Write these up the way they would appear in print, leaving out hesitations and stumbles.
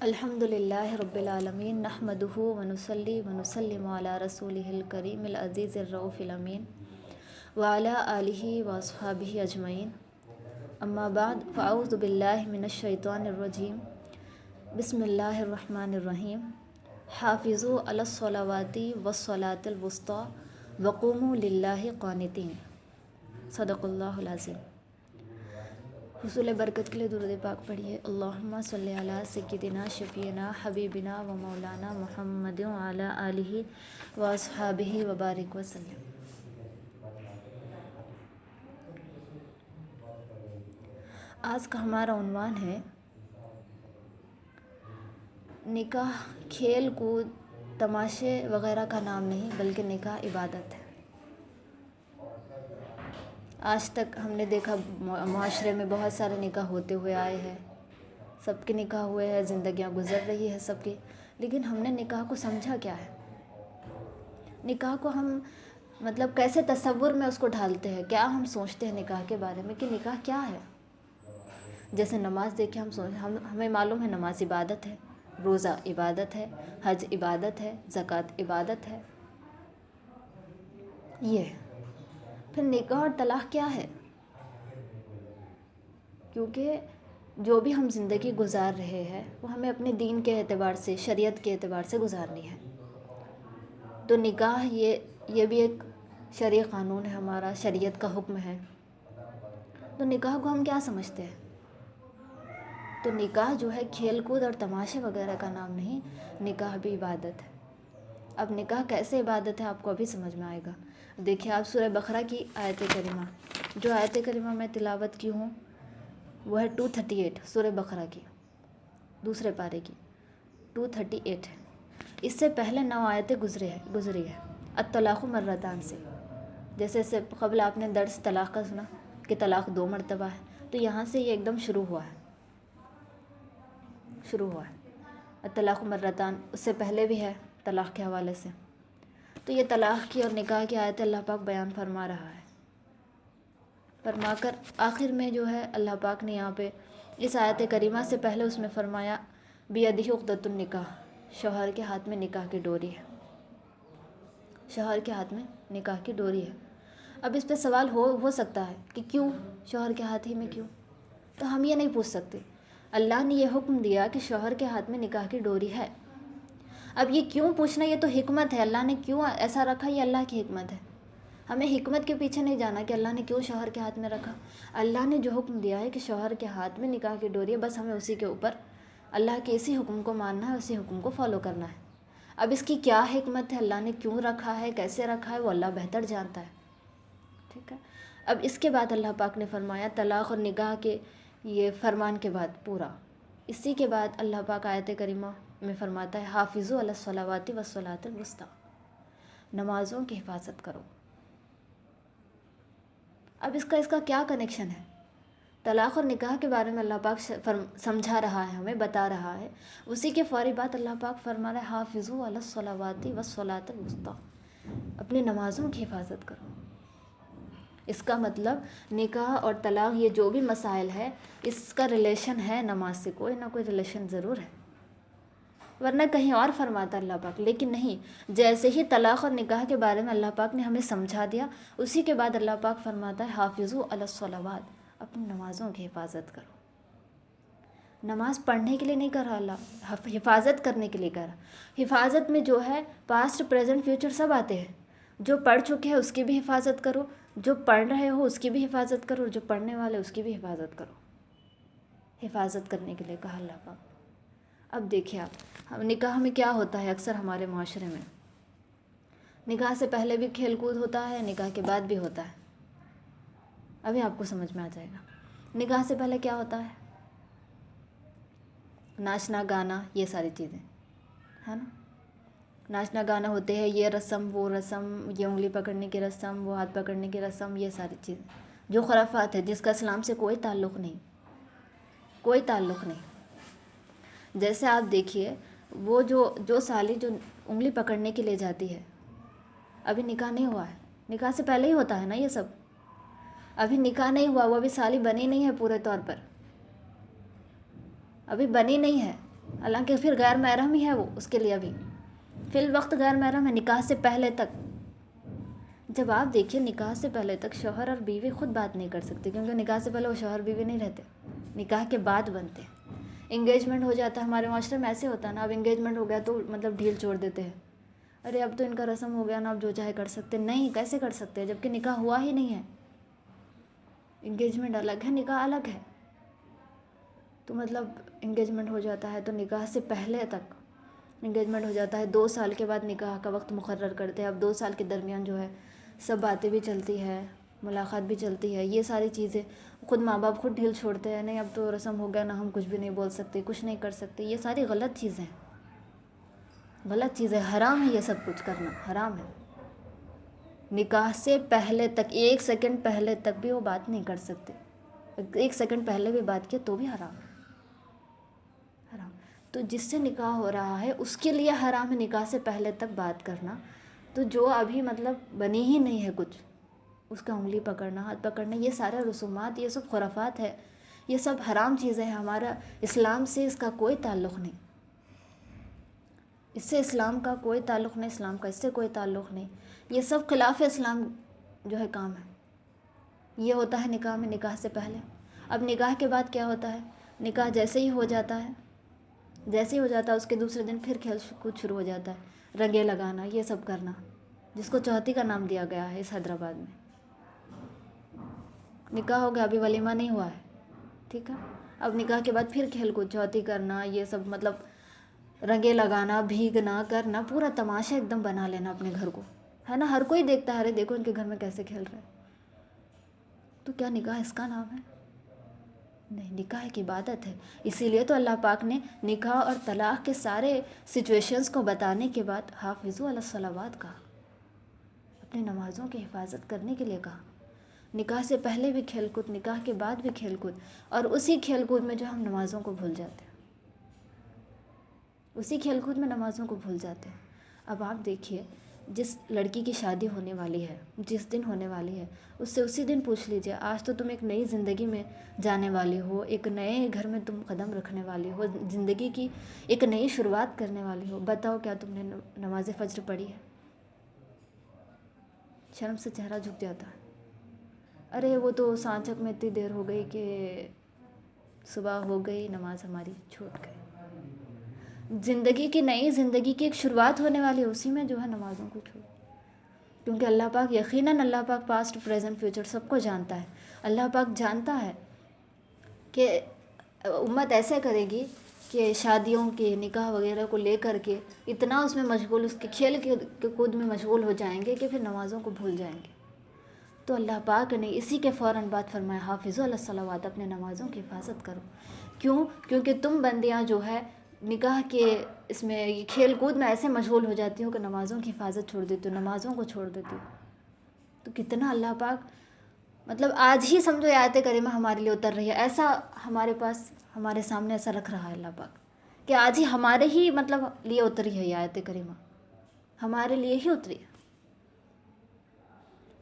الحمدللہ رب العالمین نحمدہ ونصلی ونسلم علی رسولہ الکریم العزیز الرؤوف الامین وعلی آلہ واصحابہ اجمعین اما بعد فاعوذ باللہ من الشیطان الرجیم بسم اللہ الرحمن الرحیم حافظوا علی الصلوات والصلاة الوسطی وقوموا للہ قانتین صدق اللہ العظیم۔ حصول برکت کے لیے درود پاک پڑھیے۔ اللہم صلی علی سیدنا شفیعنا حبیبنا و مولانا محمد وعلی آلہ و اصحابہ وبارک وسلم۔ آج کا ہمارا عنوان ہے نکاح کھیل کود تماشے وغیرہ کا نام نہیں بلکہ نکاح عبادت ہے۔ آج تک ہم نے دیکھا معاشرے میں بہت سارے نکاح ہوتے ہوئے آئے ہیں، سب کے نکاح ہوئے ہیں، زندگیاں گزر رہی ہے سب کی، لیکن ہم نے نکاح کو سمجھا کیا ہے؟ نکاح کو ہم کیسے تصور میں اس کو ڈھالتے ہیں؟ کیا ہم سوچتے ہیں نکاح کے بارے میں کہ نکاح کیا ہے؟ جیسے نماز دیکھیں ہمیں معلوم ہے نماز عبادت ہے، روزہ عبادت ہے، حج عبادت ہے، زکوٰۃ عبادت ہے۔ یہ پھر نکاح اور طلاق کیا ہے؟ کیونکہ جو بھی ہم زندگی گزار رہے ہیں وہ ہمیں اپنے دین کے اعتبار سے، شریعت کے اعتبار سے گزارنی ہے۔ تو نکاح یہ بھی ایک شرعی قانون ہے، ہمارا شریعت کا حکم ہے۔ تو نکاح کو ہم کیا سمجھتے ہیں؟ تو نکاح جو ہے کھیل کود اور تماشے وغیرہ کا نام نہیں، نکاح بھی عبادت ہے۔ اب نکاح کیسے عبادت ہے آپ کو ابھی سمجھ میں آئے گا۔ دیکھیں آپ سورہ بقرہ کی آیت کریمہ، جو آیت کریمہ میں تلاوت کی ہوں وہ ہے 238 سورہ بقرہ کی، دوسرے پارے کی 238 ہے۔ اس سے پہلے 9 آیتیں گزری ہے الطلاق مرتان سے۔ جیسے اس سے قبل آپ نے درس طلاق کا سنا کہ طلاق 2 مرتبہ ہے، تو یہاں سے یہ ایک دم شروع ہوا ہے الطلاق مرتان۔ اس سے پہلے بھی ہے طلاق کے حوالے سے۔ تو یہ طلاق کی اور نکاح کی آیت اللہ پاک بیان فرما رہا ہے، فرما کر آخر میں جو ہے اللہ پاک نے یہاں پہ اس آیت کریمہ سے پہلے اس میں فرمایا بیدہ عقدۃ النکاح، شوہر کے ہاتھ میں نکاح کی ڈوری ہے، شوہر کے ہاتھ میں نکاح کی ڈوری ہے۔ اب اس پہ سوال ہو سکتا ہے کہ کیوں شوہر کے ہاتھ ہی میں کیوں؟ تو ہم یہ نہیں پوچھ سکتے۔ اللہ نے یہ حکم دیا کہ شوہر کے ہاتھ میں نکاح کی ڈوری ہے، اب یہ کیوں پوچھنا، یہ تو حکمت ہے، اللہ نے کیوں ایسا رکھا، یہ اللہ کی حکمت ہے۔ ہمیں حکمت کے پیچھے نہیں جانا کہ اللہ نے کیوں شوہر کے ہاتھ میں رکھا۔ اللہ نے جو حکم دیا ہے کہ شوہر کے ہاتھ میں نکاح کی ڈوری ہے، بس ہمیں اسی کے اوپر اللہ کے اسی حکم کو ماننا ہے، اسی حکم کو فالو کرنا ہے۔ اب اس کی کیا حکمت ہے، اللہ نے کیوں رکھا ہے، کیسے رکھا ہے، وہ اللہ بہتر جانتا ہے، ٹھیک ہے۔ اب اس کے بعد اللہ پاک نے فرمایا طلاق اور نکاح کے یہ فرمان کے بعد پورا، اسی کے بعد اللہ پاک آیت کریمہ میں فرماتا ہے حافظوا علی الصلوات والصلاۃ الوسطی، نمازوں کی حفاظت کرو۔ اب اس کا کیا کنیکشن ہے؟ طلاق اور نکاح کے بارے میں اللہ پاک سمجھا رہا ہے، ہمیں بتا رہا ہے، اسی کے فوری بعد اللہ پاک فرما رہا ہے حافظوا علی الصلوات والصلاۃ الوسطی، اپنی نمازوں کی حفاظت کرو۔ اس کا مطلب نکاح اور طلاق یہ جو بھی مسائل ہے اس کا ریلیشن ہے نماز سے، کوئی نہ کوئی ریلیشن ضرور ہے، ورنہ کہیں اور فرماتا اللہ پاک، لیکن نہیں۔ جیسے ہی طلاق اور نکاح کے بارے میں اللہ پاک نے ہمیں سمجھا دیا، اسی کے بعد اللہ پاک فرماتا ہے حافظوا علی الصلوات، اپنی نمازوں کی حفاظت کرو۔ نماز پڑھنے کے لیے نہیں کہہ رہا اللہ، حفاظت کرنے کے لیے کہہ رہا۔ حفاظت میں جو ہے پاسٹ پریزنٹ فیوچر سب آتے ہیں، جو پڑھ چکے ہیں اس کی بھی حفاظت کرو، جو پڑھ رہے ہو اس کی بھی حفاظت کرو، جو پڑھنے والے اس کی بھی حفاظت کرو۔ حفاظت کرنے کے لیے کہا اللہ پاک۔ اب دیکھیں آپ نکاح میں کیا ہوتا ہے اکثر ہمارے معاشرے میں، نکاح سے پہلے بھی کھیل کود ہوتا ہے، نکاح کے بعد بھی ہوتا ہے۔ ابھی آپ کو سمجھ میں آ جائے گا۔ نکاح سے پہلے کیا ہوتا ہے؟ ناچنا گانا، یہ ساری چیزیں ہے نا، ناچنا گانا ہوتے ہیں، یہ رسم وہ رسم، یہ انگلی پکڑنے کی رسم، وہ ہاتھ پکڑنے کی رسم، یہ ساری چیزیں جو خرافات ہے، جس کا اسلام سے کوئی تعلق نہیں، کوئی تعلق نہیں۔ جیسے آپ دیکھیے وہ جو سالی جو انگلی پکڑنے کے لیے جاتی ہے، ابھی نکاح نہیں ہوا ہے، نکاح سے پہلے ہی ہوتا ہے نا یہ سب، ابھی نکاح نہیں ہوا، وہ ابھی سالی بنی نہیں ہے پورے طور پر، ابھی بنی نہیں ہے، حالانکہ پھر غیر محرم ہی ہے وہ اس کے لیے بھی، فی الوقت غیر محرم ہے نکاح سے پہلے تک۔ جب آپ دیکھیے نکاح سے پہلے تک شوہر اور بیوی خود بات نہیں کر سکتے، کیونکہ نکاح سے پہلے وہ شوہر بیوی نہیں رہتے، نکاح کے بعد بنتے۔ انگیجمنٹ ہو جاتا ہے، ہمارے معاشرے میں ایسے ہوتا ہے نا، اب انگیجمنٹ ہو گیا تو مطلب ڈھیل چھوڑ دیتے ہیں، ارے اب تو ان کا رسم ہو گیا نا، اب جو چاہے کر سکتے۔ نہیں، کیسے کر سکتے جبکہ نکاح ہوا ہی نہیں ہے؟ انگیجمنٹ الگ ہے، نکاح الگ ہے۔ تو مطلب انگیجمنٹ ہو جاتا ہے تو نکاح سے پہلے تک انگیجمنٹ ہو جاتا ہے، 2 سال کے بعد نکاح کا وقت مقرر کرتے ہیں۔ اب 2 سال کے درمیان جو ہے سب باتیں بھی چلتی ہے، ملاقات بھی چلتی ہے، یہ ساری چیزیں خود ماں باپ خود ڈھیل چھوڑتے ہیں، نہیں اب تو رسم ہو گیا نا، ہم کچھ بھی نہیں بول سکتے، کچھ نہیں کر سکتے۔ یہ ساری غلط چیزیں ہیں، غلط چیزیں، حرام ہے یہ سب کچھ کرنا، حرام ہے۔ نکاح سے پہلے تک 1 سیکنڈ پہلے تک بھی وہ بات نہیں کر سکتے، 1 سیکنڈ پہلے بھی بات کیا تو بھی حرام ہے، حرام۔ تو جس سے نکاح ہو رہا ہے اس کے لیے حرام ہے نکاح سے پہلے تک بات کرنا۔ تو جو ابھی مطلب بنی ہی نہیں ہے کچھ، اس کا انگلی پکڑنا، ہاتھ پکڑنا، یہ سارے رسومات، یہ سب خرافات ہے، یہ سب حرام چیزیں ہیں۔ ہمارا اسلام سے اس کا کوئی تعلق نہیں، اس سے اسلام کا کوئی تعلق نہیں، اسلام کا اس سے کوئی تعلق نہیں، یہ سب خلاف اسلام جو ہے کام ہے۔ یہ ہوتا ہے نکاح میں، نکاح سے پہلے۔ اب نکاح کے بعد کیا ہوتا ہے؟ نکاح جیسے ہی ہو جاتا ہے، جیسے ہی ہو جاتا ہے اس کے دوسرے دن پھر کھیل کود شروع ہو جاتا ہے، رنگیں لگانا، یہ سب کرنا، جس کو چوتھی کا نام دیا گیا ہے اس حیدرآباد میں۔ نکاح ہو گیا، ابھی ولیمہ نہیں ہوا ہے، ٹھیک ہے؟ اب نکاح کے بعد پھر کھیل کود، چوتھی کرنا، یہ سب مطلب رنگیں لگانا، بھیگنا کرنا، پورا تماشا ایک دم بنا لینا اپنے گھر کو، ہے نا؟ ہر کوئی دیکھتا ہے، ارے دیکھو ان کے گھر میں کیسے کھیل رہے ہیں۔ تو کیا نکاح اس کا نام ہے؟ نہیں، نکاح ایک عبادت ہے۔ اسی لیے تو اللہ پاک نے نکاح اور طلاق کے سارے سچویشنز کو بتانے کے بعد حافظوا علی الصلوات کہا، اپنی نمازوں کی حفاظت کرنے کے لیے کہا۔ نکاح سے پہلے بھی کھیل کود، نکاح کے بعد بھی کھیل کود، اور اسی کھیل کود میں جو ہم نمازوں کو بھول جاتے ہیں، اسی کھیل کود میں نمازوں کو بھول جاتے ہیں۔ اب آپ دیکھیے، جس لڑکی کی شادی ہونے والی ہے، جس دن ہونے والی ہے، اس سے اسی دن پوچھ لیجئے، آج تو تم ایک نئی زندگی میں جانے والی ہو، ایک نئے گھر میں تم قدم رکھنے والی ہو، زندگی کی ایک نئی شروعات کرنے والی ہو، بتاؤ کیا تم نے نماز فجر پڑھی ہے؟ شرم سے چہرہ جھک جاتا ہے، ارے وہ تو سانچک میں اتنی دیر ہو گئی کہ صبح ہو گئی، نماز ہماری چھوٹ گئی۔ زندگی کی نئی زندگی کی ایک شروعات ہونے والی ہے، اسی میں جو ہے نمازوں کو چھوڑ، کیونکہ اللہ پاک یقیناً اللہ پاک پاسٹ پریزنٹ فیوچر سب کو جانتا ہے۔ اللہ پاک جانتا ہے کہ امت ایسے کرے گی کہ شادیوں کے نکاح وغیرہ کو لے کر کے اتنا اس میں مشغول، اس کے کھیل کے کود میں مشغول ہو جائیں گے کہ پھر نمازوں کو بھول جائیں گے۔ تو اللہ پاک نے اسی کے فوراً بعد فرمایا حافظوا علی الصلوات، اپنے نمازوں کی حفاظت کرو۔ کیوں؟ کیونکہ تم بندیاں جو ہے نکاح کے اس میں کھیل کود میں ایسے مشغول ہو جاتی ہو کہ نمازوں کی حفاظت چھوڑ دیتی ہو، نمازوں کو چھوڑ دیتی ہو۔ تو کتنا اللہ پاک مطلب آج ہی سمجھو یہ آیت کریمہ ہمارے لیے اتر رہی ہے، ایسا ہمارے پاس، ہمارے سامنے ایسا رکھ رہا ہے اللہ پاک کہ آج ہی ہمارے ہی مطلب لیے اتری ہے یہ آیت کریمہ، ہمارے لیے ہی اتری ہے۔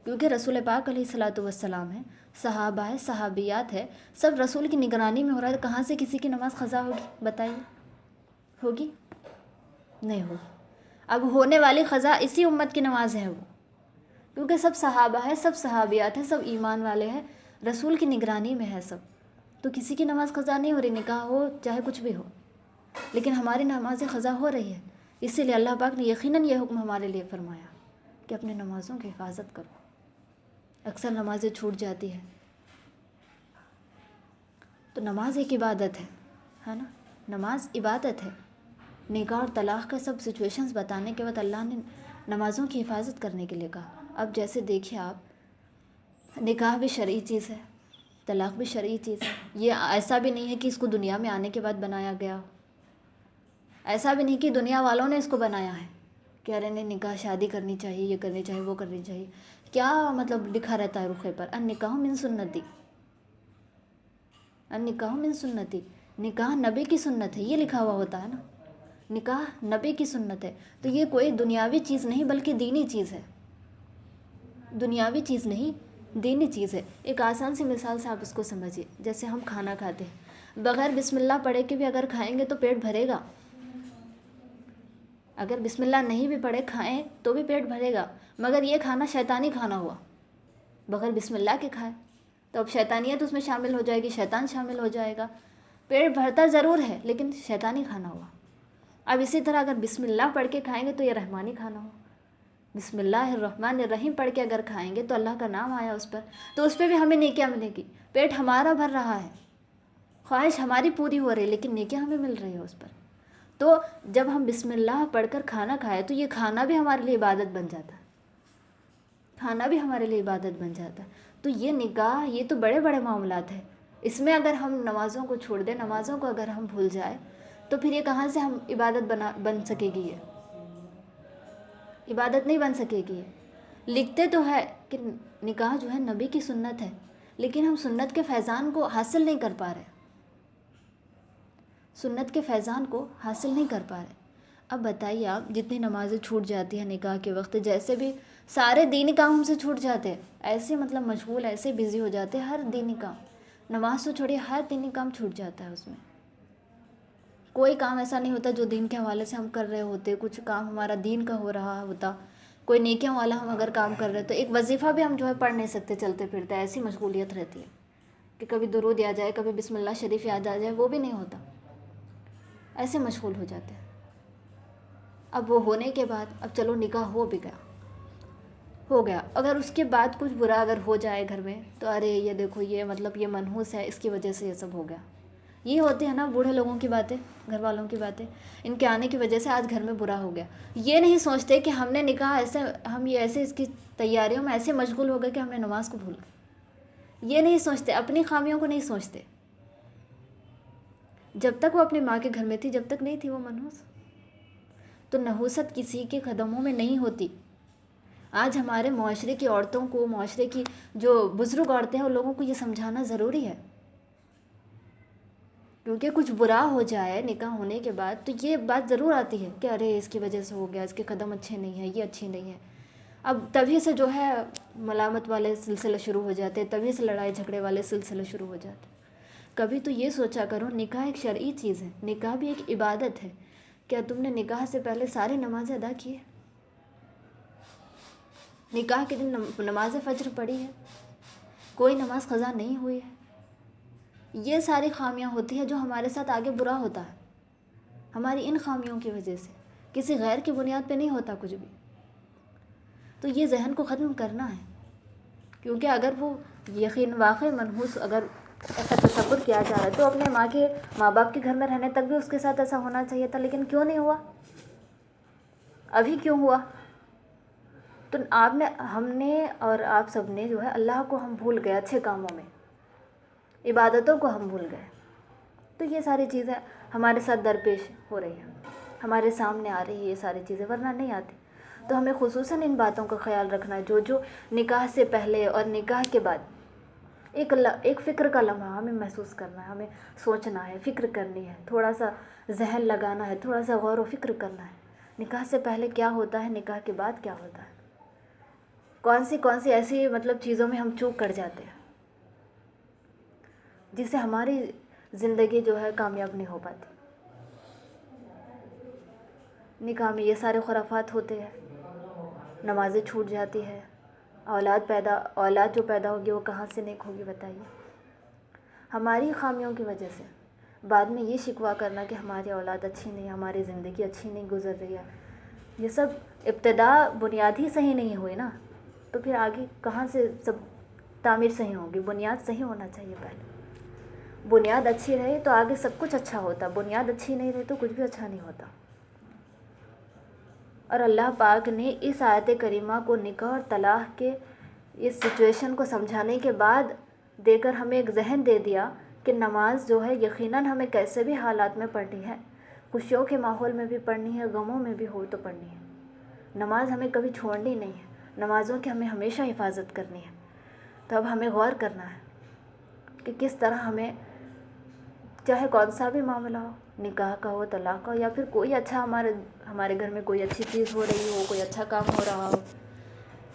کیونکہ رسول پاک علیہ الصلوۃ والسلام ہے، صحابہ ہے، صحابیات ہے، سب رسول کی نگرانی میں ہو رہا ہے، کہاں سے کسی کی نماز قضا ہوگی؟ بتائیے، ہوگی؟ نہیں ہوگی۔ اب ہونے والی قضا اسی امت کی نماز ہے وہ، کیونکہ سب صحابہ ہے، سب صحابیات ہیں، سب ایمان والے ہیں، رسول کی نگرانی میں ہے سب، تو کسی کی نماز قضا نہیں ہو رہی، نکاح ہو چاہے کچھ بھی ہو، لیکن ہماری نماز قضا ہو رہی ہے۔ اسی لیے اللہ پاک نے یقیناً یہ حکم ہمارے لیے فرمایا کہ اپنے نمازوں کی حفاظت کرو۔ اکثر نمازیں چھوٹ جاتی ہیں، تو نماز ایک عبادت ہے نا؟ نماز عبادت ہے۔ نکاح اور طلاق کا سب سچویشنز بتانے کے بعد اللہ نے نمازوں کی حفاظت کرنے کے لیے کہا۔ اب جیسے دیکھیے آپ، نکاح بھی شرعی چیز ہے، طلاق بھی شرعی چیز ہے، یہ ایسا بھی نہیں ہے کہ اس کو دنیا میں آنے کے بعد بنایا گیا ہو، ایسا بھی نہیں کہ دنیا والوں نے اس کو بنایا ہے کہ ارے نہیں نکاح شادی کرنی چاہیے، یہ کرنی چاہیے، وہ کرنی چاہیے۔ کیا مطلب لکھا رہتا ہے رخے پر؟ النکاح من سنتی، النکاح من سنتی، نکاح نبی کی سنت ہے، یہ لکھا ہوا ہوتا ہے نا، نکاح نبی کی سنت ہے۔ تو یہ کوئی دنیاوی چیز نہیں بلکہ دینی چیز ہے، دنیاوی چیز نہیں، دینی چیز ہے۔ ایک آسان سی مثال سے آپ اس کو سمجھیے، جیسے ہم کھانا کھاتے ہیں، بغیر بسم اللہ پڑھے کے بھی اگر کھائیں گے تو پیٹ بھرے گا. اگر بسم اللہ نہیں بھی پڑھے کھائیں تو بھی پیٹ بھرے گا، مگر یہ کھانا شیطانی کھانا ہوا، بغیر بسم اللہ کے کھائے تو اب شیطانیت اس میں شامل ہو جائے گی، شیطان شامل ہو جائے گا. پیٹ بھرتا ضرور ہے لیکن شیطانی کھانا ہوا. اب اسی طرح اگر بسم اللہ پڑھ کے کھائیں گے تو یہ رحمانی کھانا ہو. بسم اللہ الرحمن الرحیم پڑھ کے اگر کھائیں گے تو اللہ کا نام آیا اس پر، تو اس پہ بھی ہمیں نیکیاں ملے گی. پیٹ ہمارا بھر رہا ہے، خواہش ہماری پوری ہو رہی ہے، لیکن نیکیاں ہمیں مل رہی ہے اس پر. تو جب ہم بسم اللہ پڑھ کر کھانا کھائے تو یہ کھانا بھی ہمارے لیے عبادت بن جاتا ہے، کھانا بھی ہمارے لیے عبادت بن جاتا ہے. تو یہ نکاح یہ تو بڑے بڑے معاملات ہیں. اس میں اگر ہم نمازوں کو چھوڑ دیں، نمازوں کو اگر ہم بھول جائیں تو پھر یہ کہاں سے ہم عبادت بن سکے گی؟ یہ عبادت نہیں بن سکے گی. لکھتے تو ہے کہ نکاح جو ہے نبی کی سنت ہے، لیکن ہم سنت کے فیضان کو حاصل نہیں کر پا رہے، سنت کے فیضان کو حاصل نہیں کر پا رہے. اب بتائیے آپ، جتنی نمازیں چھوٹ جاتی ہیں نکاح کے وقت، جیسے بھی سارے دینی کام ہم سے چھوٹ جاتے ہیں، ایسے مطلب مشغول، ایسے بزی ہو جاتے ہیں. ہر دینی کام، نماز تو چھوڑیے، ہر دینی کام چھوٹ جاتا ہے. اس میں کوئی کام ایسا نہیں ہوتا جو دین کے حوالے سے ہم کر رہے ہوتے، کچھ کام ہمارا دین کا ہو رہا ہوتا، کوئی نیکیوں والا ہم اگر کام کر رہے تو ایک وظیفہ بھی ہم جو ہے پڑھ نہیں سکتے چلتے پھرتے. ایسی مشغولیت رہتی ہے کہ کبھی درود آ جائے، کبھی بسم اللہ شریف یاد آ جائے، وہ بھی نہیں ہوتا. ایسے مشغول ہو جاتے ہیں. اب وہ ہونے کے بعد اب چلو نکاح ہو بھی گیا، ہو گیا، اگر اس کے بعد کچھ برا اگر ہو جائے گھر میں تو ارے یہ دیکھو یہ مطلب یہ منحوس ہے، اس کی وجہ سے یہ سب ہو گیا. یہ ہوتے ہیں نا بوڑھے لوگوں کی باتیں، گھر والوں کی باتیں، ان کے آنے کی وجہ سے آج گھر میں برا ہو گیا. یہ نہیں سوچتے کہ ہم نے نکاح ایسے، ہم یہ ایسے اس کی تیاریوں میں ایسے مشغول ہو گئے کہ ہم نے نماز کو بھول گئے. یہ نہیں سوچتے، اپنی خامیوں کو نہیں سوچتے. جب تک وہ اپنی ماں کے گھر میں تھی، جب تک نہیں تھی وہ منحوس. تو نحوست کسی کے قدموں میں نہیں ہوتی. آج ہمارے معاشرے کی عورتوں کو، معاشرے کی جو بزرگ عورتیں ہیں ان لوگوں کو یہ سمجھانا ضروری ہے، کیونکہ کچھ برا ہو جائے نکاح ہونے کے بعد تو یہ بات ضرور آتی ہے کہ ارے اس کی وجہ سے ہو گیا، اس کے قدم اچھے نہیں ہیں، یہ اچھی نہیں ہے. اب تبھی سے جو ہے ملامت والے سلسلے شروع ہو جاتے، تبھی سے لڑائی جھگڑے والے سلسلے شروع ہو جاتے. کبھی تو یہ سوچا کرو، نکاح ایک شرعی چیز ہے، نکاح بھی ایک عبادت ہے. کیا تم نے نکاح سے پہلے ساری نمازیں ادا کی ہے؟ نکاح کے دن نماز فجر پڑھی ہے؟ کوئی نماز قضا نہیں ہوئی ہے؟ یہ ساری خامیاں ہوتی ہیں جو ہمارے ساتھ آگے برا ہوتا ہے. ہماری ان خامیوں کی وجہ سے، کسی غیر کی بنیاد پہ نہیں ہوتا کچھ بھی. تو یہ ذہن کو ختم کرنا ہے، کیونکہ اگر وہ یقین واقعی منحوس اگر ایسا تصور کیا جا رہا ہے تو اپنے ماں باپ کے گھر میں رہنے تک بھی اس کے ساتھ ایسا ہونا چاہیے تھا. لیکن کیوں نہیں ہوا؟ ابھی کیوں ہوا؟ تو ہم نے اور آپ سب نے جو ہے اللہ کو ہم بھول گئے، اچھے کاموں میں عبادتوں کو ہم بھول گئے. تو یہ ساری چیزیں ہمارے ساتھ درپیش ہو رہی ہیں، ہمارے سامنے آ رہی ہے یہ ساری چیزیں، ورنہ نہیں آتی. تو ہمیں خصوصاً ان باتوں کا خیال رکھنا ہے، جو نکاح سے پہلے اور نکاح کے بعد ایک فکر کا لمحہ ہمیں محسوس کرنا ہے، ہمیں سوچنا ہے، فکر کرنی ہے، تھوڑا سا ذہن لگانا ہے، تھوڑا سا غور و فکر کرنا ہے. نکاح سے پہلے کیا ہوتا ہے، نکاح کے بعد کیا ہوتا ہے، کون سی ایسی مطلب چیزوں میں ہم چوک کر جاتے ہیں جس سے ہماری زندگی جو ہے کامیاب نہیں ہو پاتی. نکاح میں یہ سارے خرافات ہوتے ہیں، نمازیں چھوٹ جاتی ہے، اولاد جو پیدا ہوگی وہ کہاں سے نیک ہوگی بتائیے. ہماری خامیوں کی وجہ سے بعد میں یہ شکوہ کرنا کہ ہماری اولاد اچھی نہیں، ہماری زندگی اچھی نہیں گزر رہی ہے، یہ سب ابتدا بنیاد ہی صحیح نہیں ہوئی نا، تو پھر آگے کہاں سے سب تعمیر صحیح ہوگی. بنیاد صحیح ہونا چاہیے پہلے. بنیاد اچھی رہے تو آگے سب کچھ اچھا ہوتا، بنیاد اچھی نہیں رہی تو کچھ بھی اچھا نہیں ہوتا. اور اللہ پاک نے اس آیت کریمہ کو نکاح اور طلاق کے اس سچویشن کو سمجھانے کے بعد دے کر ہمیں ایک ذہن دے دیا کہ نماز جو ہے یقیناً ہمیں کیسے بھی حالات میں پڑھنی ہے، خوشیوں کے ماحول میں بھی پڑھنی ہے، غموں میں بھی ہو تو پڑھنی ہے. نماز ہمیں کبھی چھوڑنی نہیں ہے، نمازوں کی ہمیں ہمیشہ حفاظت کرنی ہے. تو اب ہمیں غور کرنا ہے کہ کس طرح ہمیں، چاہے کون سا بھی معاملہ ہو، نکاح کا ہو، طلاق کا ہو، یا پھر کوئی اچھا ہمارے گھر میں کوئی اچھی چیز ہو رہی ہو، کوئی اچھا کام ہو رہا ہو،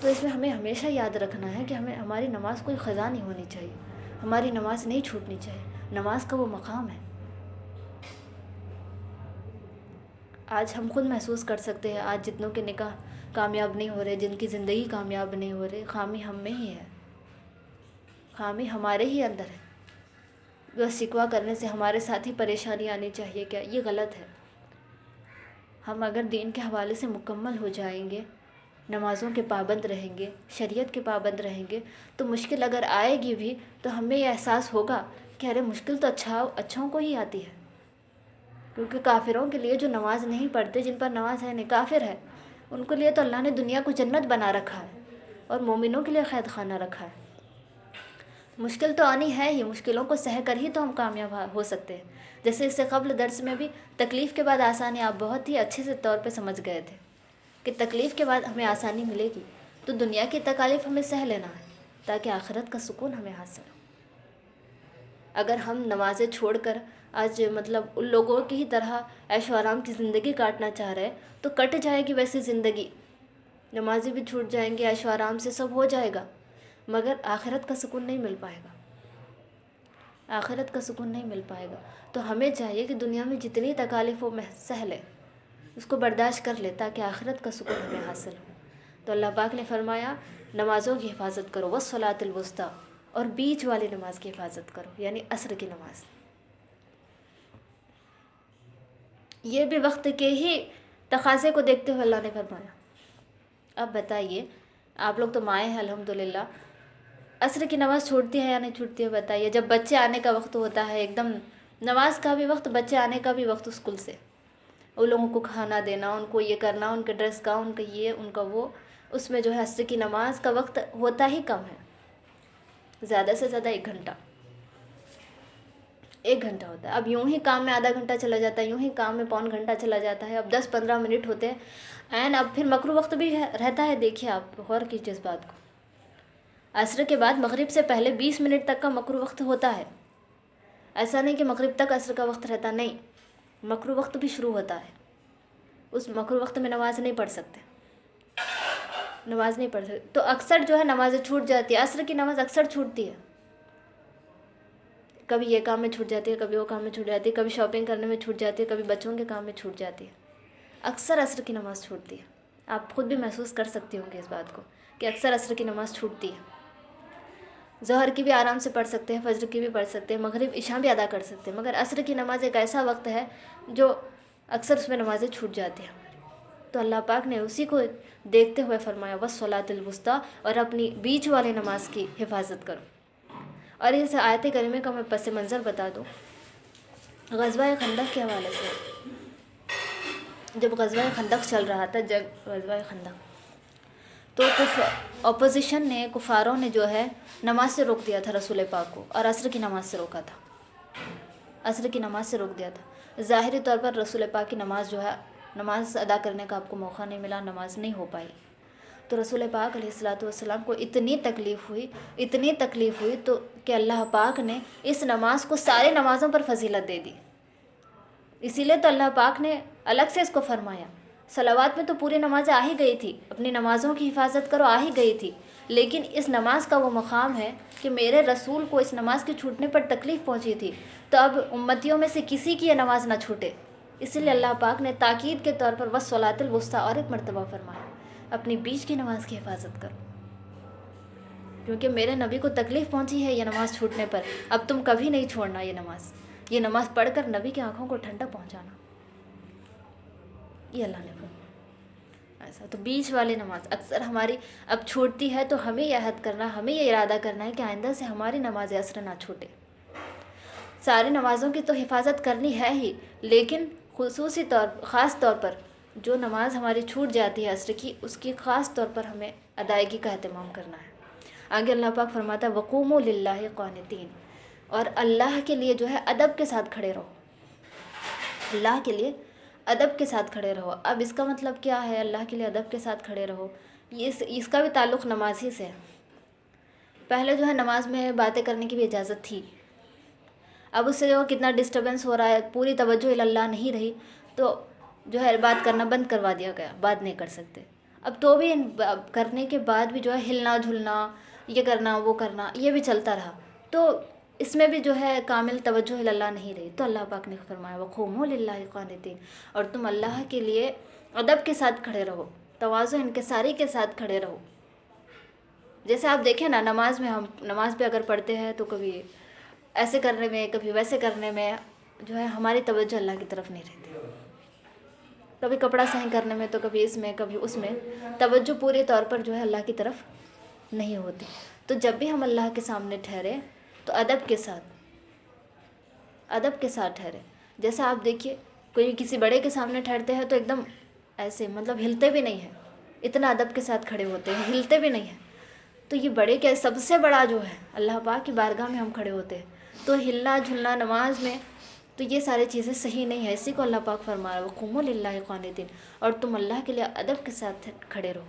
تو اس میں ہمیں ہمیشہ یاد رکھنا ہے کہ ہماری نماز کوئی قضا نہیں ہونی چاہیے، ہماری نماز نہیں چھوٹنی چاہیے. نماز کا وہ مقام ہے۔ آج ہم خود محسوس کر سکتے ہیں، آج جتنوں کے نکاح کامیاب نہیں ہو رہے، جن کی زندگی کامیاب نہیں ہو رہی، خامی ہم میں ہی ہے، خامی ہمارے ہی اندر ہے۔ بس شکوہ کرنے سے ہمارے ساتھ ہی پریشانی آنی چاہیے کیا؟ یہ غلط ہے۔ ہم اگر دین کے حوالے سے مکمل ہو جائیں گے، نمازوں کے پابند رہیں گے، شریعت کے پابند رہیں گے، تو مشکل اگر آئے گی بھی تو ہمیں یہ احساس ہوگا کہ ارے مشکل تو اچھوں کو ہی آتی ہے۔ کیونکہ کافروں کے لیے جو نماز نہیں پڑھتے، جن پر نماز ہے نہیں، کافر ہے، ان کے لیے تو اللہ نے دنیا کو جنت بنا رکھا ہے اور مومنوں کے لیے قید خانہ رکھا ہے۔ مشکل تو آنی ہے ہی، مشکلوں کو سہ کر ہی تو ہم کامیاب ہو سکتے ہیں۔ جیسے اس سے قبل درس میں بھی تکلیف کے بعد آسانی آپ بہت ہی اچھے سے طور پہ سمجھ گئے تھے کہ تکلیف کے بعد ہمیں آسانی ملے گی، تو دنیا کی تکالیف ہمیں سہ لینا ہے تاکہ آخرت کا سکون ہمیں حاصل ہو۔ اگر ہم نمازیں چھوڑ کر آج ان لوگوں کی ہی طرح عیش و آرام کی زندگی کاٹنا چاہ رہے تو کٹ جائے گی ویسی زندگی، نمازیں بھی چھوٹ جائیں گی، عیش و آرام سے سب ہو جائے گا، مگر آخرت کا سکون نہیں مل پائے گا، آخرت کا سکون نہیں مل پائے گا۔ تو ہمیں چاہیے کہ دنیا میں جتنی تکالیف وہ سہ لے، اس کو برداشت کر لے تاکہ آخرت کا سکون ہمیں حاصل ہو۔ تو اللہ پاک نے فرمایا نمازوں کی حفاظت کرو، والصلاۃ الوسطیٰ، اور بیچ والی نماز کی حفاظت کرو، یعنی عصر کی نماز۔ یہ بھی وقت کے ہی تقاضے کو دیکھتے ہوئے اللہ نے فرمایا۔ اب بتائیے، آپ لوگ تو مائیں ہیں الحمدللہ، عصر کی نماز چھوٹتی ہے یا نہیں چھوٹتی ہے؟ بتائیے، جب بچے آنے کا وقت ہوتا ہے، ایک دم نماز کا بھی وقت، بچے آنے کا بھی وقت اسکول سے، ان لوگوں کو کھانا دینا، ان کو یہ کرنا، ان کے ڈریس کا، ان کا یہ، ان کا وہ، اس میں جو ہے عصر کی نماز کا وقت ہوتا ہی کم ہے، زیادہ سے زیادہ 1 گھنٹہ، 1 گھنٹہ ہوتا ہے۔ اب یوں ہی کام میں آدھا گھنٹہ چلا جاتا ہے، یوں ہی کام میں پون گھنٹہ چلا جاتا ہے، اب 10-15 منٹ ہوتے ہیں، اب پھر مکروہ وقت بھی رہتا ہے۔ دیکھیے آپ غور کیجیے اس بات کو، عصر کے بعد مغرب سے پہلے 20 منٹ تک کا مکروہ وقت ہوتا ہے، ایسا نہیں کہ مغرب تک عصر کا وقت رہتا، نہیں، مکروہ وقت بھی شروع ہوتا ہے، اس مکروہ وقت میں نماز نہیں پڑھ سکتے، نماز نہیں پڑھ سکتے، تو اکثر جو ہے نمازیں چھوٹ جاتی ہے، عصر کی نماز اکثر چھوٹتی ہے، کبھی یہ کام میں چھوٹ جاتی ہے، کبھی وہ کام میں چھوٹ جاتی ہے، کبھی شاپنگ کرنے میں چھوٹ جاتی ہے، کبھی بچوں کے کام میں چھوٹ جاتی ہے، اکثر عصر کی نماز چھوٹتی ہے۔ آپ خود بھی محسوس کر سکتی ہوں گے اس بات کو کہ اکثر عصر کی نماز چھوٹتی ہے۔ ظہر کی بھی آرام سے پڑھ سکتے ہیں، فجر کی بھی پڑھ سکتے ہیں، مغرب عشاء بھی ادا کر سکتے ہیں، مگر عصر کی نماز ایک ایسا وقت ہے جو اکثر اس میں نمازیں چھوٹ جاتی ہیں ہماری۔ تو اللہ پاک نے اسی کو دیکھتے ہوئے فرمایا والصلاۃ الوسطیٰ، اور اپنی بیچ والے نماز کی حفاظت کرو۔ اور اس آیت کریمہ کا میں پس منظر بتا دوں، غزوہ خندق کے حوالے سے، جب غزوہ خندق چل رہا تھا، غزوہ خندق، تو اپوزیشن نے، کفاروں نے جو ہے نماز سے روک دیا تھا رسول پاک کو، اور عصر کی نماز سے روکا تھا، عصر کی نماز سے روک دیا تھا۔ ظاہری طور پر رسول پاک کی نماز جو ہے، نماز ادا کرنے کا آپ کو موقع نہیں ملا، نماز نہیں ہو پائی، تو رسول پاک علیہ الصلوۃ والسلام کو اتنی تکلیف ہوئی تو کہ اللہ پاک نے اس نماز کو سارے نمازوں پر فضیلت دے دی۔ اسی لیے تو اللہ پاک نے الگ سے اس کو فرمایا۔ صلوات میں تو پوری نمازیں آ ہی گئی تھی، اپنی نمازوں کی حفاظت کرو، آ ہی گئی تھی، لیکن اس نماز کا وہ مقام ہے کہ میرے رسول کو اس نماز کے چھوٹنے پر تکلیف پہنچی تھی، تو اب امتیوں میں سے کسی کی یہ نماز نہ چھوٹے، اسی لیے اللہ پاک نے تاکید کے طور پر والصلاۃ الوسطیٰ اور ایک مرتبہ فرمایا، اپنی بیچ کی نماز کی حفاظت کرو، کیونکہ میرے نبی کو تکلیف پہنچی ہے یہ نماز چھوٹنے پر، اب تم کبھی نہیں چھوڑنا یہ نماز پڑھ کر نبی کی آنکھوں کو ٹھنڈک پہنچانا، یہ اللہ نے فرمایا۔ ایسا تو بیچ والی نماز اکثر ہماری اب چھوٹتی ہے، تو ہمیں یہ عہد کرنا، ہمیں یہ ارادہ کرنا ہے کہ آئندہ سے ہماری نماز عصر نہ چھوٹے۔ ساری نمازوں کی تو حفاظت کرنی ہے ہی، لیکن خاص طور پر جو نماز ہماری چھوٹ جاتی ہے عصر کی، اس کی خاص طور پر ہمیں ادائیگی کا اہتمام کرنا ہے۔ آگے اللہ پاک فرماتا ہے وَقُومُوا لِلَّهِ قَانِتِينَ، اور اللہ کے لیے جو ہے ادب کے ساتھ کھڑے رہو، اللہ کے لیے ادب کے ساتھ کھڑے رہو۔ اب اس کا مطلب کیا ہے اللہ کے لیے ادب کے ساتھ کھڑے رہو؟ اس کا بھی تعلق نماز ہی سے ہے۔ پہلے جو ہے نماز میں باتیں کرنے کی بھی اجازت تھی، اب اس سے جو کتنا ڈسٹربنس ہو رہا ہے، پوری توجہ اللہ نہیں رہی، تو جو ہے بات کرنا بند کروا دیا گیا، بات نہیں کر سکتے۔ اب تو بھی کرنے کے بعد بھی جو ہے ہلنا جھلنا، یہ کرنا وہ کرنا، یہ بھی چلتا رہا، تو اس میں بھی جو ہے کامل توجہ اللہ نہیں رہی، تو اللہ پاک نے فرمایا وَقُومُوا لِلَّهِ قَانِتِينَ، اور تم اللہ کے لیے ادب کے ساتھ کھڑے رہو، تواضع انکساری کے ساتھ کھڑے رہو۔ جیسے آپ دیکھیں نا، نماز میں ہم نماز پہ اگر پڑھتے ہیں تو کبھی ایسے کرنے میں کبھی ویسے کرنے میں جو ہے ہماری توجہ اللہ کی طرف نہیں رہتی، کبھی کپڑا صحیح کرنے میں تو کبھی اس میں کبھی اس میں، توجہ پورے طور پر جو ہے اللہ کی طرف نہیں ہوتی۔ تو جب بھی ہم اللہ کے سامنے ٹھہرے تو ادب کے ساتھ ٹھہرے۔ جیسا آپ دیکھیے کوئی کسی بڑے کے سامنے ٹھہرتے ہیں تو ایک دم ایسے مطلب ہلتے بھی نہیں ہیں، اتنا ادب کے ساتھ کھڑے ہوتے ہیں، ہلتے بھی نہیں ہیں۔ تو یہ بڑے کے سب سے بڑا جو ہے اللہ پاک کی بارگاہ میں ہم کھڑے ہوتے ہیں، تو ہلنا جھلنا نماز میں تو یہ ساری چیزیں صحیح نہیں ہے۔ اسی کو اللہ پاک فرما رہا ہے وَقُومُوا لِلَّهِ قَانِتِينَ، اور تم اللہ کے لیے ادب کے ساتھ کھڑے رہو۔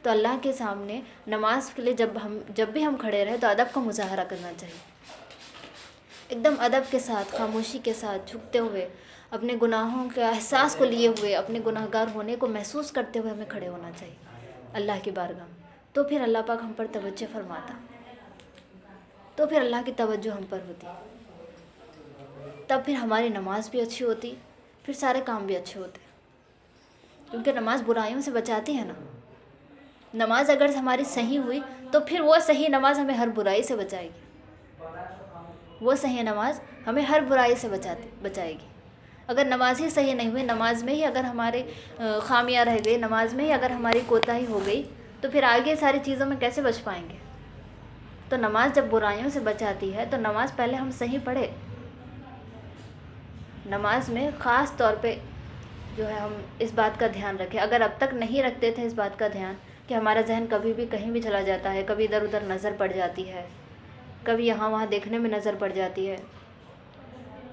تو اللہ کے سامنے نماز کے لیے جب بھی ہم کھڑے رہے تو ادب کا مظاہرہ کرنا چاہیے، ایک دم ادب کے ساتھ، خاموشی کے ساتھ، جھکتے ہوئے، اپنے گناہوں کے احساس کو لیے ہوئے، اپنے گناہ گار ہونے کو محسوس کرتے ہوئے ہمیں کھڑے ہونا چاہیے اللہ کی بارگاہ میں۔ تو پھر اللہ پاک ہم پر توجہ فرماتا، تو پھر اللہ کی توجہ ہم پر ہوتی، تب پھر ہماری نماز بھی اچھی ہوتی، پھر سارے کام بھی اچھے ہوتے، کیونکہ نماز برائیوں سے بچاتی ہے نا۔ نماز اگر ہماری صحیح ہوئی تو پھر وہ صحیح نماز ہمیں ہر برائی سے بچائے گی، وہ صحیح نماز ہمیں ہر برائی سے بچائے گی۔ اگر نماز ہی صحیح نہیں ہوئی، نماز میں ہی اگر ہمارے خامیاں رہ گئی، نماز میں ہی اگر ہماری کوتاہی ہو گئی، تو پھر آگے ساری چیزوں میں کیسے بچ پائیں گے؟ تو نماز جب برائیوں سے بچاتی ہے تو نماز پہلے ہم صحیح پڑھے۔ نماز میں خاص طور پہ جو ہے ہم اس بات کا دھیان رکھیں، اگر اب تک نہیں رکھتے تھے اس بات کا دھیان کہ ہمارا ذہن کبھی بھی کہیں بھی چلا جاتا ہے، کبھی ادھر ادھر نظر پڑ جاتی ہے، کبھی یہاں وہاں دیکھنے میں نظر پڑ جاتی ہے،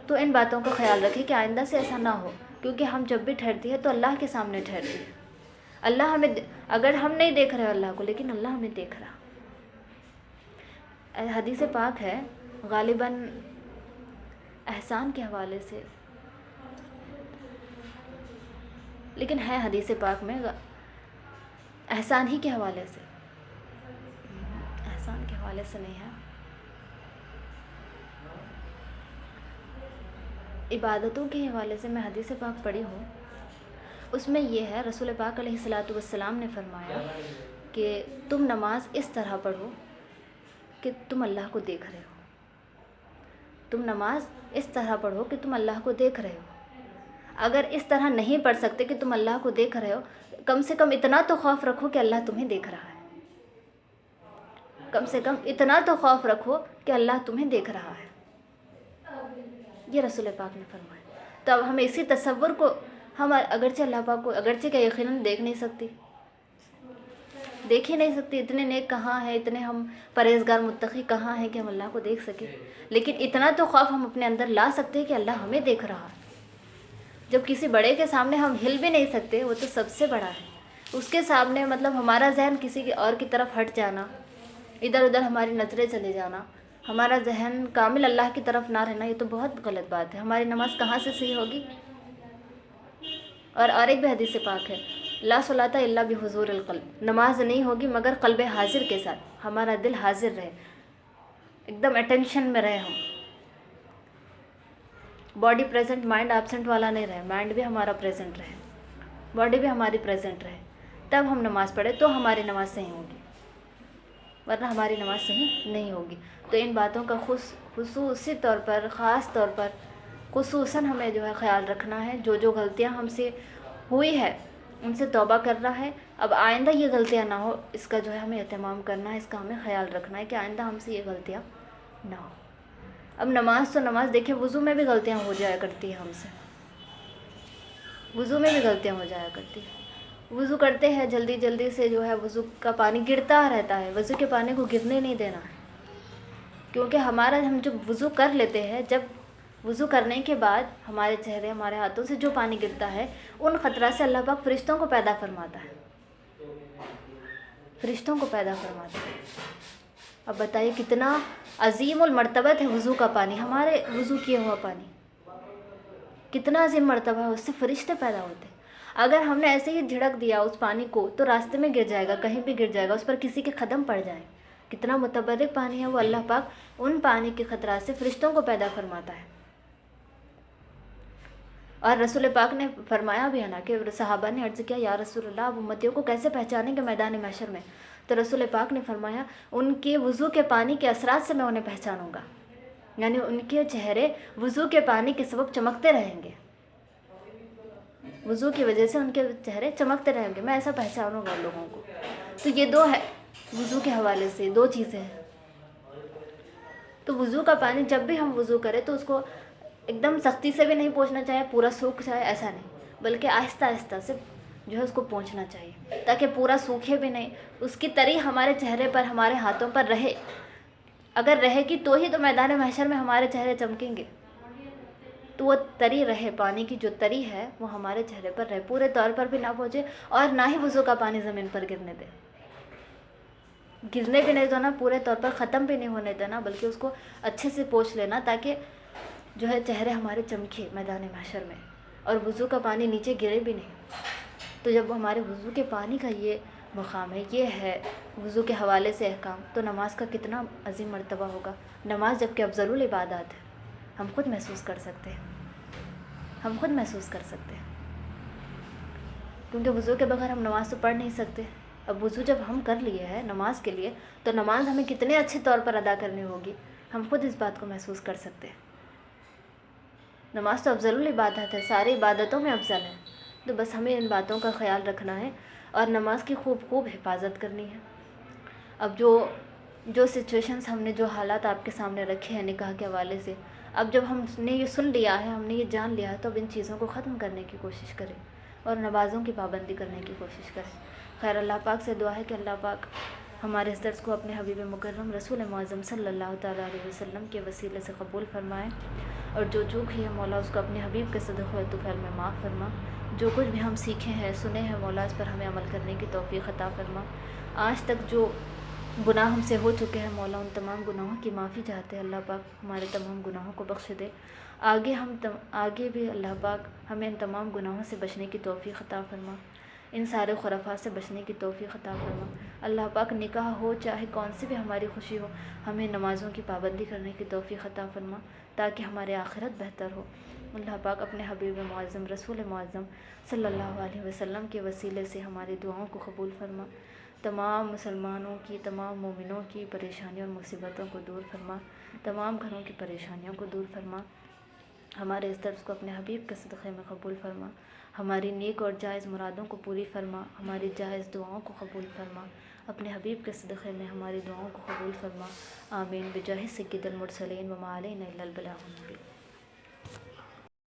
تو ان باتوں کا خیال رکھیں کہ آئندہ سے ایسا نہ ہو، کیونکہ ہم جب بھی ٹھہرتی ہے تو اللہ کے سامنے ٹھہرتی ہے۔ اللہ ہمیں اگر ہم نہیں دیکھ رہے اللہ کو، لیکن اللہ ہمیں دیکھ رہا۔ حدیث پاک ہے غالباً احسان کے حوالے سے، لیکن ہے حدیث پاک میں احسان ہی کے حوالے سے، احسان کے حوالے سے نہیں ہے، عبادتوں کے حوالے سے میں حدیث پاک پڑھی ہوں۔ اس میں یہ ہے، رسول پاک علیہ الصلاۃ والسلام نے فرمایا کہ تم نماز اس طرح پڑھو کہ تم اللہ کو دیکھ رہے ہو، تم نماز اس طرح پڑھو کہ تم اللہ کو دیکھ رہے ہو۔ اگر اس طرح نہیں پڑھ سکتے کہ تم اللہ کو دیکھ رہے ہو، کم سے کم اتنا تو خوف رکھو کہ اللہ تمہیں دیکھ رہا ہے، کم سے کم اتنا تو خوف رکھو کہ اللہ تمہیں دیکھ رہا ہے۔ یہ رسول پاک نے فرمایا۔ تو اب ہمیں اسی تصور کو، ہم اگرچہ اللہ پاک کو اگرچہ کہ یقیناً دیکھ نہیں سکتی، اتنے نیک کہاں ہیں، اتنے ہم پرہیزگار متقی کہاں ہیں کہ ہم اللہ کو دیکھ سکیں، لیکن اتنا تو خوف ہم اپنے اندر لا سکتے ہیں کہ اللہ ہمیں دیکھ رہا ہے۔ جب کسی بڑے کے سامنے ہم ہل بھی نہیں سکتے، وہ تو سب سے بڑا ہے، اس کے سامنے مطلب ہمارا ذہن کسی اور کی طرف ہٹ جانا، ادھر ادھر ہماری نظریں چلے جانا، ہمارا ذہن کامل اللہ کی طرف نہ رہنا، یہ تو بہت غلط بات ہے۔ ہماری نماز کہاں سے صحیح ہوگی؟ اور ایک بھی حدیث پاک ہے، لا صلاۃ الا بحضور القلب، نماز نہیں ہوگی مگر قلب حاضر کے ساتھ، ہمارا دل حاضر رہے، ایک دم اٹینشن میں رہے، ہم باڈی پریزنٹ مائنڈ ایبسنٹ والا نہیں رہے، مائنڈ بھی ہمارا پریزنٹ رہے، باڈی بھی ہماری پریزنٹ رہے، تب ہم نماز پڑھیں تو ہماری نماز صحیح ہوگی، ورنہ ہماری نماز صحیح نہیں ہوگی۔ تو ان باتوں کا خصوصی طور پر، خاص طور پر خصوصاً ہمیں جو ہے خیال رکھنا ہے۔ جو غلطیاں ہم سے ہوئی ہے ان سے توبہ کرنا ہے، اب آئندہ یہ غلطیاں نہ ہو، اس کا جو ہے ہمیں اہتمام کرنا ہے، اس کا ہمیں خیال رکھنا ہے کہ آئندہ ہم سے یہ غلطیاں نہ ہو۔ اب نماز تو نماز، دیکھیں وضو میں بھی غلطیاں ہو جایا کرتی ہیں ہم سے، وضو میں بھی غلطیاں ہو جایا کرتی ہیں، وضو کرتے ہیں جلدی جلدی سے، جو ہے وضو کا پانی گرتا رہتا ہے، وضو کے پانی کو گرنے نہیں دینا ہے، کیونکہ ہم جب وضو کر لیتے ہیں، جب وضو کرنے کے بعد ہمارے چہرے، ہمارے ہاتھوں سے جو پانی گرتا ہے، ان خطرات سے اللہ پاک فرشتوں کو پیدا فرماتا ہے، فرشتوں کو پیدا فرماتا ہے۔ اب بتائیے کتنا عظیم المرتبت ہے وضو کا پانی، ہمارے وضو کیا ہوا پانی کتنا عظیم مرتبہ ہے، اس سے فرشتے پیدا ہوتے ہیں۔ اگر ہم نے ایسے ہی جھڑک دیا اس پانی کو تو راستے میں گر جائے گا، کہیں بھی گر جائے گا، اس پر کسی کے قدم پڑ جائیں، کتنا متبرک پانی ہے وہ، اللہ پاک ان پانی کے قطرات سے فرشتوں کو پیدا فرماتا ہے۔ اور رسول پاک نے فرمایا بھی ہے نا کہ صحابہ نے عرض کیا یا رسول اللہ اب امتیوں کو کیسے پہچانیں گے میدان محشر میں؟ تو رسول پاک نے فرمایا ان کے وضو کے پانی کے اثرات سے میں انہیں پہچانوں گا، یعنی ان کے چہرے وضو کے پانی کے سبب چمکتے رہیں گے، وضو کی وجہ سے ان کے چہرے چمکتے رہیں گے، میں ایسا پہچانوں گا لوگوں کو۔ تو یہ دو ہے وضو کے حوالے سے، دو چیزیں ہیں۔ تو وضو کا پانی جب بھی ہم وضو کریں تو اس کو ایک دم سختی سے بھی نہیں پوچھنا چاہیے، پورا سوکھ جائے ایسا نہیں، بلکہ آہستہ آہستہ سے جو ہے اس کو پوچھنا چاہیے تاکہ پورا سوکھے بھی نہیں، اس کی تری ہمارے چہرے پر ہمارے ہاتھوں پر رہے، اگر رہے گی تو ہی تو میدان محشر میں ہمارے چہرے چمکیں گے، تو وہ تری رہے، پانی کی جو تری ہے وہ ہمارے چہرے پر رہے، پورے طور پر بھی نہ پہنچے اور نہ ہی وضو کا پانی زمین پر گرنے دے، گرنے بھی نہیں دینا، پورے طور پر ختم بھی نہیں ہونے دینا، بلکہ اس کو اچھے سے پوچھ لینا تاکہ جو ہے چہرے ہمارے چمکے میدان محشر میں، اور وضو کا پانی نیچے گرے بھی نہیں۔ تو جب ہمارے وضو کے پانی کا یہ مقام ہے، یہ ہے وضو کے حوالے سے احکام، تو نماز کا کتنا عظیم مرتبہ ہوگا۔ نماز جبکہ افضل العبادات ہے، ہم خود محسوس کر سکتے ہیں، ہم خود محسوس کر سکتے ہیں، کیونکہ وضو کے بغیر ہم نماز تو پڑھ نہیں سکتے۔ اب وضو جب ہم کر لیے ہے نماز کے لیے، تو نماز ہمیں کتنے اچھے طور پر ادا کرنی ہوگی، ہم خود اس بات کو محسوس کر سکتے ہیں۔ نماز تو افضل العبادات ہے، ساری عبادتوں میں افضل ہے، تو بس ہمیں ان باتوں کا خیال رکھنا ہے اور نماز کی خوب خوب حفاظت کرنی ہے۔ اب جو سچویشنز ہم نے، جو حالات آپ کے سامنے رکھے ہیں نکاح کے حوالے سے، اب جب ہم نے یہ سن لیا ہے، ہم نے یہ جان لیا ہے، تو اب ان چیزوں کو ختم کرنے کی کوشش کریں اور نمازوں کی پابندی کرنے کی کوشش کریں۔ خیر اللہ پاک سے دعا ہے کہ اللہ پاک ہمارے اس درس کو اپنے حبیب مکرم رسول معظم صلی اللہ تعالیٰ علیہ وسلم کے وسیلے سے قبول فرمائے، اور جو چوک ہی ہے مولا اس کو اپنے حبیب کے صدقہ و طفیل میں معاف فرما۔ جو کچھ بھی ہم سیکھے ہیں، سنے ہیں مولا، اس پر ہمیں عمل کرنے کی توفیق عطا فرما۔ آج تک جو گناہ ہم سے ہو چکے ہیں مولا، ان تمام گناہوں کی معافی چاہتے ہیں، اللہ پاک ہمارے تمام گناہوں کو بخش دے۔ آگے بھی اللہ پاک ہمیں ان تمام گناہوں سے بچنے کی توفیق عطا فرما، ان سارے خرافات سے بچنے کی توفیق عطا فرما۔ اللہ پاک نکاح ہو چاہے کون سی بھی ہماری خوشی ہو، ہمیں نمازوں کی پابندی کرنے کی توفیق عطا فرما تاکہ ہمارے آخرت بہتر ہو۔ اللہ پاک اپنے حبیب معظم رسول معظم صلی اللہ علیہ وسلم کے وسیلے سے ہماری دعاؤں کو قبول فرما، تمام مسلمانوں کی، تمام مومنوں کی پریشانیوں اور مصیبتوں کو دور فرما، تمام گھروں کی پریشانیوں کو دور فرما، ہمارے اس درس کو اپنے حبیب کے صدقے میں قبول فرما، ہماری نیک اور جائز مرادوں کو پوری فرما، ہماری جائز دعاؤں کو قبول فرما، اپنے حبیب کے صدقے میں ہماری دعاؤں کو قبول فرما۔ آمین بجاہ سید المرسلین وما علینا الا البلاغ المبین۔